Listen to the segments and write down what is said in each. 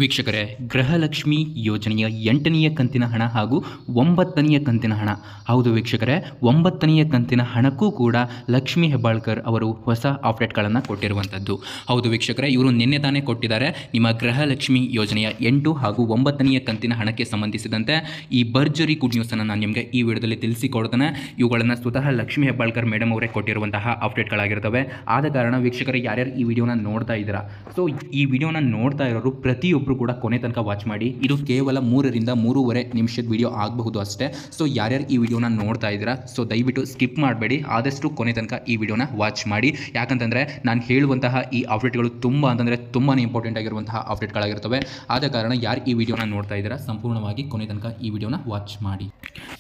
ವೀಕ್ಷಕರೇ, ಗೃಹಲಕ್ಷ್ಮಿ ಯೋಜನೆಯ 8ನೆಯ ಕಂತಿನ ಹಣ ಹಾಗೂ 9ನೆಯ ಕಂತಿನ ಹಣ. ಹೌದು ವೀಕ್ಷಕರೇ, 9ನೆಯ ಕಂತಿನ ಹಣಕ್ಕೂ ಕೂಡ ಲಕ್ಷ್ಮೀ ಹೆಬ್ಬಾಳ್ಕರ್ ಅವರು ಹೊಸ ಅಪ್ಡೇಟ್ಗಳನ್ನು ಕೊಟ್ಟಿರುವಂಥದ್ದು. ಹೌದು ವೀಕ್ಷಕರೇ, ಇವರು ನಿನ್ನೆ ತಾನೇ ಕೊಟ್ಟಿದ್ದಾರೆ. ನಿಮ್ಮ ಗೃಹಲಕ್ಷ್ಮಿ ಯೋಜನೆಯ 8 ಹಾಗೂ 9ನೆಯ ಕಂತಿನ ಹಣಕ್ಕೆ ಸಂಬಂಧಿಸಿದಂತೆ ಈ ಭರ್ಜರಿ ಗುಡ್ ನ್ಯೂಸನ್ನು ನಾನು ನಿಮಗೆ ಈ ವಿಡಿಯೋದಲ್ಲಿ ತಿಳಿಸಿಕೊಡ್ತೇನೆ. ಇವುಗಳನ್ನು ಸ್ವತಃ ಲಕ್ಷ್ಮೀ ಹೆಬ್ಬಾಳ್ಕರ್ ಮೇಡಮ್ ಅವರೇ ಕೊಟ್ಟಿರುವಂತಹ ಅಪ್ಡೇಟ್ಗಳಾಗಿರ್ತವೆ. ಆದ ಕಾರಣ ವೀಕ್ಷಕರೇ, ಯಾರ್ಯಾರು ಈ ವಿಡಿಯೋನ ನೋಡ್ತಾ ಇದ್ದೀರಾ, ಸೊ ಈ ವಿಡಿಯೋನ ನೋಡ್ತಾ ಇರೋರು ಪ್ರತಿಯೊಬ್ಬರು ಕೂಡ ಕೊನೆ ತನಕ ವಾಚ್ ಮಾಡಿ. ಇದು ಕೇವಲ 3 ರಿಂದ 3.5 ನಿಮಿಷದ ವಿಡಿಯೋ ಆಗಬಹುದು ಅಷ್ಟೇ. ಸೊ ಯಾರ್ಯಾರು ಈ ವಿಡಿಯೋನ ನೋಡ್ತಾ ಇದ್ದೀರಾ, ಸೊ ದಯವಿಟ್ಟು ಸ್ಕಿಪ್ ಮಾಡಬೇಡಿ, ಆದಷ್ಟು ಕೊನೆ ತನಕ ಈ ವಿಡಿಯೋನ ವಾಚ್ ಮಾಡಿ. ಯಾಕಂತಂದರೆ ನಾನು ಹೇಳುವಂತಹ ಈ ಅಪ್ಡೇಟ್ಗಳು ತುಂಬಾ ಇಂಪಾರ್ಟೆಂಟ್ ಆಗಿರುವಂತಹ ಅಪ್ಡೇಟ್ಗಳಾಗಿರ್ತವೆ. ಆದ ಕಾರಣ ಯಾರು ಈ ವಿಡಿಯೋನ ನೋಡ್ತಾ ಇದ್ದೀರಾ, ಸಂಪೂರ್ಣವಾಗಿ ಕೊನೆ ತನಕ ಈ ವಿಡಿಯೋನ ವಾಚ್ ಮಾಡಿ.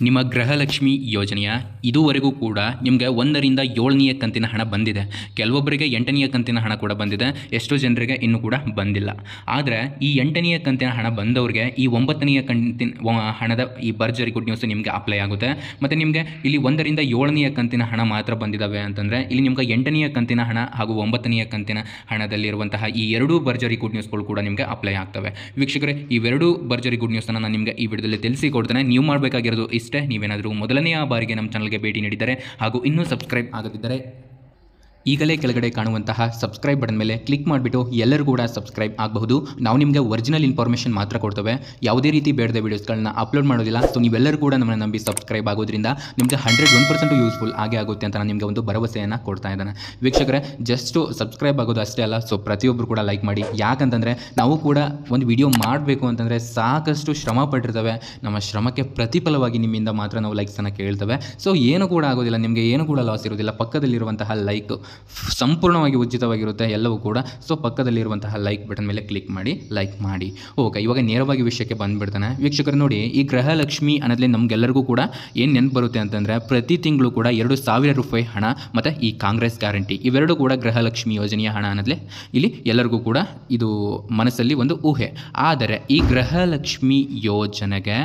ನಿಮ್ಮ ಗೃಹಲಕ್ಷ್ಮಿ ಯೋಜನೆಯ ಇದುವರೆಗೂ ಕೂಡ ನಿಮಗೆ 1 ರಿಂದ 7ನೆಯ ಕಂತಿನ ಹಣ ಬಂದಿದೆ. ಕೆಲವೊಬ್ಬರಿಗೆ 8ನೆಯ ಕಂತಿನ ಹಣ ಕೂಡ ಬಂದಿದೆ, ಎಷ್ಟೋ ಜನರಿಗೆ ಇನ್ನೂ ಕೂಡ ಬಂದಿಲ್ಲ. ಆದರೆ ಈ 8ನೆಯ ಕಂತಿನ ಹಣ ಬಂದವರಿಗೆ ಈ 9ನೆಯ ಕಂತಿನ ಹಣದ ಈ ಭರ್ಜರಿ ಗುಡ್ ನ್ಯೂಸ್ ನಿಮಗೆ ಅಪ್ಲೈ ಆಗುತ್ತೆ. ಮತ್ತು ನಿಮಗೆ ಇಲ್ಲಿ 1 ರಿಂದ 7ನೆಯ ಕಂತಿನ ಹಣ ಮಾತ್ರ ಬಂದಿದ್ದಾವೆ ಅಂತಂದರೆ ಇಲ್ಲಿ ನಿಮಗೆ 8ನೆಯ ಕಂತಿನ ಹಣ ಹಾಗೂ 9ನೆಯ ಕಂತಿನ ಹಣದಲ್ಲಿರುವಂತಹ ಈ ಎರಡೂ ಭರ್ಜರಿ ಗುಡ್ ನ್ಯೂಸ್ಗಳು ಕೂಡ ನಿಮಗೆ ಅಪ್ಲೈ ಆಗ್ತವೆ. ವೀಕ್ಷಕರೇ, ಇವೆರಡೂ ಭರ್ಜರಿ ಗುಡ್ ನ್ಯೂಸನ್ನು ನಾನು ನಿಮಗೆ ಈ ವಿಡಿಯೋದಲ್ಲಿ ತಿಳಿಸಿಕೊಡ್ತೇನೆ. ನೀವು ಮಾಡಬೇಕಾಗಿರೋದು ಇಷ್ಟೇ. ನೀವೇನಾದರೂ ಮೊದಲನೆಯ ಬಾರಿಗೆ ನಮ್ಮ ಚಾನಲ್ಗೆ ಭೇಟಿ ನೀಡಿದರೆ ಹಾಗೂ ಇನ್ನೂ ಸಬ್ಸ್ಕ್ರೈಬ್ ಆಗದಿದ್ದರೆ ಈಗಲೇ ಕೆಳಗಡೆ ಕಾಣುವಂತಹ ಸಬ್ಸ್ಕ್ರೈಬ್ ಬಟನ್ ಮೇಲೆ ಕ್ಲಿಕ್ ಮಾಡಿಬಿಟ್ಟು ಎಲ್ಲರೂ ಕೂಡ ಸಬ್ಸ್ಕ್ರೈಬ್ ಆಗಬಹುದು. ನಾವು ನಿಮಗೆ ಒರಿಜಿನಲ್ ಇನ್ಫಾರ್ಮೇಷನ್ ಮಾತ್ರ ಕೊಡ್ತೇವೆ, ಯಾವುದೇ ರೀತಿ ಬೇಡದ ವೀಡಿಯೋಸ್ಗಳನ್ನ ಅಪ್ಲೋಡ್ ಮಾಡೋದಿಲ್ಲ. ಸೊ ನೀವೆಲ್ಲರೂ ಕೂಡ ನಮ್ಮನ್ನು ನಂಬಿ ಸಬ್ಸ್ಕ್ರೈಬ್ ಆಗೋದ್ರಿಂದ ನಿಮಗೆ 101% ಯೂಸ್ಫುಲ್ ಆಗುತ್ತೆ ಅಂತ ನಾನು ನಿಮಗೆ ಒಂದು ಭರವಸೆಯನ್ನು ಕೊಡ್ತಾ ಇದ್ದೇನೆ. ವೀಕ್ಷಕರೇ, ಜಸ್ಟು ಸಬ್ಸ್ಕ್ರೈಬ್ ಆಗೋದು ಅಷ್ಟೇ ಅಲ್ಲ, ಸೊ ಪ್ರತಿಯೊಬ್ಬರು ಕೂಡ ಲೈಕ್ ಮಾಡಿ. ಯಾಕಂತಂದರೆ ನಾವು ಕೂಡ ಒಂದು ವಿಡಿಯೋ ಮಾಡಬೇಕು ಅಂತಂದರೆ ಸಾಕಷ್ಟು ಶ್ರಮ ಪಟ್ಟಿರ್ತವೆ. ನಮ್ಮ ಶ್ರಮಕ್ಕೆ ಪ್ರತಿಫಲವಾಗಿ ನಿಮ್ಮಿಂದ ಮಾತ್ರ ನಾವು ಲೈಕ್ಸನ್ನು ಕೇಳ್ತೇವೆ. ಸೊ ಏನು ಕೂಡ ಆಗೋದಿಲ್ಲ, ನಿಮಗೆ ಏನು ಕೂಡ ಲಾಸ್ ಇರೋದಿಲ್ಲ. ಪಕ್ಕದಲ್ಲಿರುವಂತಹ ಲೈಕ್ ಸಂಪೂರ್ಣವಾಗಿ ಉಚಿತವಾಗಿರುತ್ತೆ ಎಲ್ಲವೂ ಕೂಡ. ಸೊ ಪಕ್ಕದಲ್ಲಿರುವಂತಹ ಲೈಕ್ ಬಟನ್ ಮೇಲೆ ಕ್ಲಿಕ್ ಮಾಡಿ, ಲೈಕ್ ಮಾಡಿ. ಓಕೆ, ಇವಾಗ ನೇರವಾಗಿ ವಿಷಯಕ್ಕೆ ಬಂದುಬಿಡ್ತಾನೆ. ವೀಕ್ಷಕರು ನೋಡಿ, ಈ ಗೃಹಲಕ್ಷ್ಮಿ ಅನ್ನೋದ್ರಲ್ಲಿ ನಮಗೆಲ್ಲರಿಗೂ ಕೂಡ ಏನು ನೆನಪು ಬರುತ್ತೆ ಅಂತಂದರೆ ಪ್ರತಿ ತಿಂಗಳು ಕೂಡ 2,000 ರೂಪಾಯಿ ಹಣ ಮತ್ತು ಈ ಕಾಂಗ್ರೆಸ್ ಗ್ಯಾರಂಟಿ ಇವೆರಡೂ ಕೂಡ ಗೃಹಲಕ್ಷ್ಮಿ ಯೋಜನೆಯ ಹಣ ಅನ್ನೋದ್ಲೆ ಇಲ್ಲಿ ಎಲ್ಲರಿಗೂ ಕೂಡ ಇದು ಮನಸ್ಸಲ್ಲಿ ಒಂದು ಊಹೆ. ಆದರೆ ಈ ಗೃಹಲಕ್ಷ್ಮಿ ಯೋಜನೆಗೆ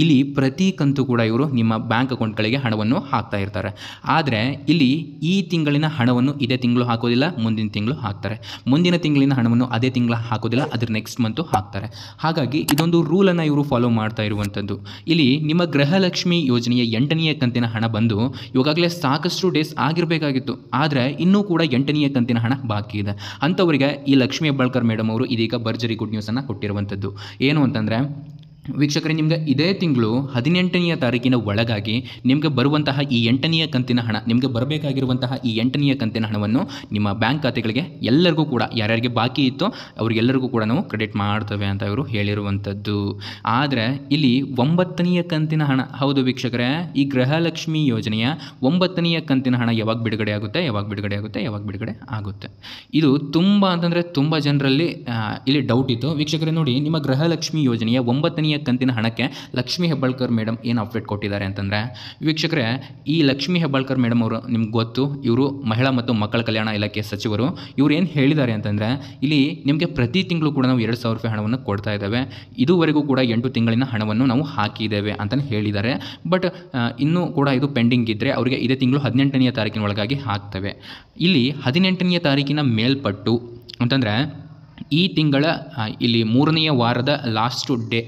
ಇಲ್ಲಿ ಪ್ರತಿ ಕಂತು ಕೂಡ ಇವರು ನಿಮ್ಮ ಬ್ಯಾಂಕ್ ಅಕೌಂಟ್ಗಳಿಗೆ ಹಣವನ್ನು ಹಾಕ್ತಾ ಇರ್ತಾರೆ. ಆದರೆ ಇಲ್ಲಿ ಈ ತಿಂಗಳಿನ ಹಣವನ್ನು ಇದೇ ತಿಂಗಳು ಹಾಕೋದಿಲ್ಲ, ಮುಂದಿನ ತಿಂಗಳು ಹಾಕ್ತಾರೆ. ಮುಂದಿನ ತಿಂಗಳಿನ ಹಣವನ್ನು ಅದೇ ತಿಂಗಳು ಹಾಕೋದಿಲ್ಲ, ಅದ್ರ ನೆಕ್ಸ್ಟ್ ಮಂತು ಹಾಕ್ತಾರೆ. ಹಾಗಾಗಿ ಇದೊಂದು ರೂಲನ್ನು ಇವರು ಫಾಲೋ ಮಾಡ್ತಾ ಇರುವಂಥದ್ದು. ಇಲ್ಲಿ ನಿಮ್ಮ ಗೃಹಲಕ್ಷ್ಮಿ ಯೋಜನೆಯ 8ನೆಯ ಕಂತಿನ ಹಣ ಬಂದು ಇವಾಗಲೇ ಸಾಕಷ್ಟು ಡೇಸ್ ಆಗಿರಬೇಕಾಗಿತ್ತು, ಆದರೆ ಇನ್ನೂ ಕೂಡ 8ನೆಯ ಕಂತಿನ ಹಣ ಬಾಕಿ ಇದೆ. ಅಂಥವರಿಗೆ ಈ ಲಕ್ಷ್ಮೀ ಹೆಬ್ಬಾಳ್ಕರ್ ಮೇಡಮ್ ಅವರು ಇದೀಗ ಭರ್ಜರಿ ಗುಡ್ ನ್ಯೂಸನ್ನು ಕೊಟ್ಟಿರುವಂಥದ್ದು. ಏನು ಅಂತಂದರೆ ವೀಕ್ಷಕರೇ, ನಿಮಗೆ ಇದೇ ತಿಂಗಳು 18ನೆಯ ತಾರೀಕಿನ ಒಳಗಾಗಿ ನಿಮಗೆ ಬರುವಂತಹ ಈ 8ನೆಯ ಕಂತಿನ ಹಣ, ನಿಮಗೆ ಬರಬೇಕಾಗಿರುವಂತಹ ಈ 8ನೆಯ ಕಂತಿನ ಹಣವನ್ನು ನಿಮ್ಮ ಬ್ಯಾಂಕ್ ಖಾತೆಗಳಿಗೆ ಎಲ್ಲರಿಗೂ ಕೂಡ ಯಾರ್ಯಾರಿಗೆ ಬಾಕಿ ಇತ್ತೋ ಅವರಿಗೆಲ್ಲರಿಗೂ ಕೂಡ ನಾವು ಕ್ರೆಡಿಟ್ ಮಾಡ್ತೇವೆ ಅಂತ ಇವರು ಹೇಳಿರುವಂಥದ್ದು. ಆದರೆ ಇಲ್ಲಿ 9ನೆಯ ಕಂತಿನ ಹಣ, ಹೌದು ವೀಕ್ಷಕರೇ, ಈ ಗೃಹಲಕ್ಷ್ಮಿ ಯೋಜನೆಯ 9ನೆಯ ಕಂತಿನ ಹಣ ಯಾವಾಗ ಬಿಡುಗಡೆ ಆಗುತ್ತೆ. ಇದು ತುಂಬ ಜನರಲ್ಲಿ ಇಲ್ಲಿ ಡೌಟ್ ಇತ್ತು. ವೀಕ್ಷಕರೇ ನೋಡಿ, ನಿಮ್ಮ ಗೃಹಲಕ್ಷ್ಮಿ ಯೋಜನೆಯ 9ನೆಯ ಕಂತಿನ ಹಣಕ್ಕೆ ಲಕ್ಷ್ಮೀ ಹೆಬ್ಬಾಳ್ಕರ್ ಮೇಡಮ್ ಏನು ಅಪ್ಡೇಟ್ ಕೊಟ್ಟಿದ್ದಾರೆ ಅಂತಂದರೆ ವೀಕ್ಷಕರೇ, ಈ ಲಕ್ಷ್ಮೀ ಹೆಬ್ಬಾಳ್ಕರ್ ಮೇಡಮ್ ಅವರು ನಿಮ್ಗೆ ಗೊತ್ತು, ಇವರು ಮಹಿಳಾ ಮತ್ತು ಮಕ್ಕಳ ಕಲ್ಯಾಣ ಇಲಾಖೆ ಸಚಿವರು. ಇವರು ಏನು ಹೇಳಿದ್ದಾರೆ ಅಂತಂದರೆ ಇಲ್ಲಿ ನಿಮಗೆ ಪ್ರತಿ ತಿಂಗಳು ಕೂಡ ನಾವು 2,000 ರೂಪಾಯಿ ಹಣವನ್ನು ಕೊಡ್ತಾ ಇದ್ದೇವೆ. ಇದುವರೆಗೂ ಕೂಡ 8 ತಿಂಗಳಿನ ಹಣವನ್ನು ನಾವು ಹಾಕಿದ್ದೇವೆ ಅಂತಲೇ ಹೇಳಿದ್ದಾರೆ. ಬಟ್ ಇನ್ನೂ ಕೂಡ ಇದು ಪೆಂಡಿಂಗ್ ಇದ್ದರೆ ಅವರಿಗೆ ಇದೇ ತಿಂಗಳು 18ನೆಯ ತಾರೀಕಿನ ಒಳಗಾಗಿ ಹಾಕ್ತೇವೆ. ಇಲ್ಲಿ 18ನೆಯ ತಾರೀಕಿನ ಮೇಲ್ಪಟ್ಟು ಅಂತಂದರೆ ಈ ತಿಂಗಳ ಇಲ್ಲಿ 3ನೆಯ ವಾರದ ಲಾಸ್ಟ್ ಡೇ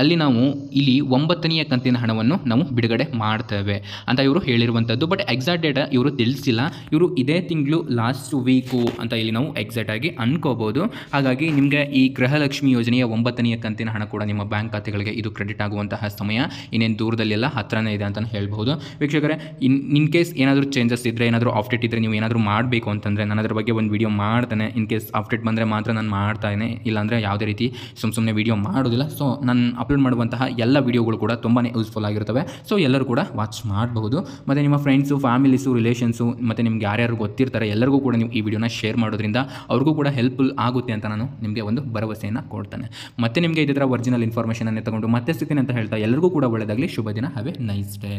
ಅಲ್ಲಿ ನಾವು ಇಲ್ಲಿ 9ನೆಯ ಕಂತಿನ ಹಣವನ್ನು ನಾವು ಬಿಡುಗಡೆ ಮಾಡ್ತೇವೆ ಅಂತ ಇವರು ಹೇಳಿರುವಂಥದ್ದು. ಬಟ್ ಎಕ್ಸಾಕ್ಟ್ ಡೇಟ ಇವರು ತಿಳಿಸಿಲ್ಲ. ಇವರು ಇದೇ ತಿಂಗಳು ಲಾಸ್ಟ್ ವೀಕು ಅಂತ ಇಲ್ಲಿ ನಾವು ಎಕ್ಸಾಕ್ಟಾಗಿ ಅನ್ಕೋಬೋದು. ಹಾಗಾಗಿ ನಿಮಗೆ ಈ ಗೃಹಲಕ್ಷ್ಮಿ ಯೋಜನೆಯ 9ನೆಯ ಕಂತಿನ ಹಣ ಕೂಡ ನಿಮ್ಮ ಬ್ಯಾಂಕ್ ಖಾತೆಗಳಿಗೆ ಇದು ಕ್ರೆಡಿಟ್ ಆಗುವಂತಹ ಸಮಯ ಇನ್ನೇನು ದೂರದಲ್ಲೆಲ್ಲ ಹತ್ರನೇ ಇದೆ ಅಂತಲೇ ಹೇಳ್ಬೋದು. ವೀಕ್ಷಕರೇ, ಇನ್ ಕೇಸ್ ಏನಾದರೂ ಚೇಂಜಸ್ ಇದ್ದರೆ, ಏನಾದರೂ ಅಪ್ಡೇಟ್ ಇದ್ದರೆ, ನೀವು ಏನಾದರೂ ಮಾಡಬೇಕು ಅಂತಂದರೆ ನಾನು ಅದರ ಬಗ್ಗೆ ಒಂದು ವಿಡಿಯೋ ಮಾಡ್ತೇನೆ. ಇನ್ ಕೇಸ್ ಅಪ್ಡೇಟ್ ಬಂದರೆ ಮಾತ್ರ ನಾನು ಮಾಡ್ತಾನೆ, ಇಲ್ಲಾಂದರೆ ಯಾವುದೇ ರೀತಿ ಸುಮ್ಮನೆ ವಿಡಿಯೋ ಮಾಡೋದಿಲ್ಲ. ಸೊ ನಾನು ಅಪ್ಲೋಡ್ ಮಾಡುವಂತಹ ಎಲ್ಲ ವಿಡಿಯೋಗಳು ಕೂಡ ತುಂಬಾ ಯೂಸ್ಫುಲ್ ಆಗಿರ್ತವೆ. ಸೊ ಎಲ್ಲರೂ ಕೂಡ ವಾಚ್ ಮಾಡಬಹುದು. ಮತ್ತು ನಿಮ್ಮ ಫ್ರೆಂಡ್ಸು, ಫ್ಯಾಮಿಲೀಸು, ರಿಲೇಷನ್ಸು ಮತ್ತು ನಿಮ್ಗೆ ಯಾರ್ಯಾರು ಗೊತ್ತಿರ್ತಾರೆ ಎಲ್ಲರಿಗೂ ಕೂಡ ನೀವು ಈ ವಿಡಿಯೋನ ಶೇರ್ ಮಾಡೋದ್ರಿಂದ ಅವ್ರಿಗೂ ಕೂಡ ಹೆಲ್ಪ್ಫುಲ್ ಆಗುತ್ತೆ ಅಂತ ನಾನು ನಿಮಗೆ ಒಂದು ಭರವಸೆಯನ್ನು ಕೊಡ್ತೇನೆ. ಮತ್ತೆ ನಿಮಗೆ ಇದೇ ಥರ ಒರಿಜಿನಲ್ ಇನ್ಫಾರ್ಮೇಷನನ್ನೇ ತಗೊಂಡು ಮತ್ತೆ ಸಿಗ್ತೀನಿ ಅಂತ ಹೇಳ್ತಾ ಎಲ್ಲರಿಗೂ ಕೂಡ ಒಳ್ಳೆಯದಾಗಲಿ. ಶುಭ ದಿನ. Have A nice day.